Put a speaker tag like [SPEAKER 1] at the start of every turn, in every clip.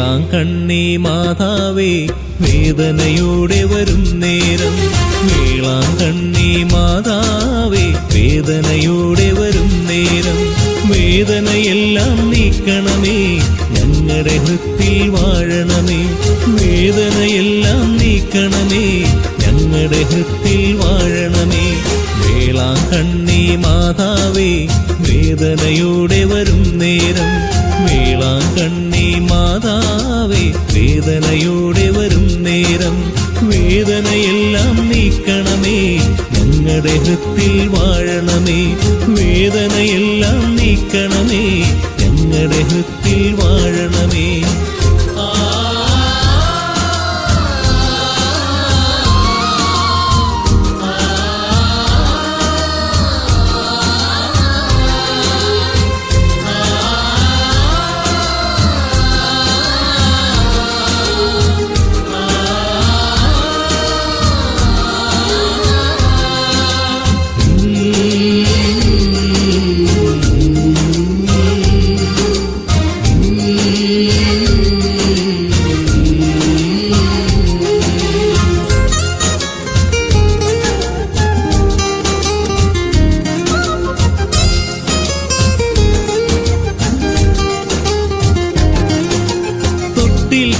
[SPEAKER 1] വേളാങ്കണ്ണി മാതാവേ വേദനയോടെ വരും നേരം, വേളാങ്കണ്ണി മാതാവേ വേദനയോടെ വരും നേരം, വേദനയെല്ലാം നീക്കണമേ ഞങ്ങളുടെ ഹൃത്തിൽ വാഴണമേ, വേദനയെല്ലാം നീക്കണമേ ഞങ്ങളുടെ ഹൃത്തിൽ വാഴണമേ. വേളാങ്കണ്ണി മാതാവേ വേദനയോടെ വരും നേരം, വേളാങ്കണ്ണി മാതാവേ വേദനയോടെ വരും നേരം, വേദനയെല്ലാം നീക്കണമേ ഞങ്ങളുടെ ഹൃത്തിൽ വാഴണമേ, വേദനയെല്ലാം നീക്കണമേ ഞങ്ങളുടെ ഹൃത്തിൽ വാഴണമേ.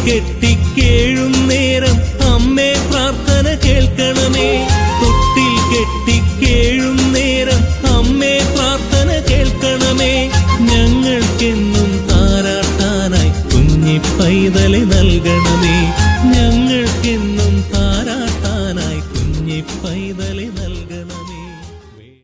[SPEAKER 1] കെട്ടിക്കേഴും നേരം അമ്മേ പ്രാർത്ഥന കേൾക്കണമേ, തൊട്ടിൽ കെട്ടിക്കേഴും നേരം അമ്മേ പ്രാർത്ഥന കേൾക്കണമേ. ഞങ്ങൾക്കെന്നും താരാട്ടാനായി കുഞ്ഞിപ്പൈതലെ നൽകണമേ, ഞങ്ങൾക്കെന്നും താരാട്ടാനായി കുഞ്ഞിപ്പൈതലെ നൽകണമേ.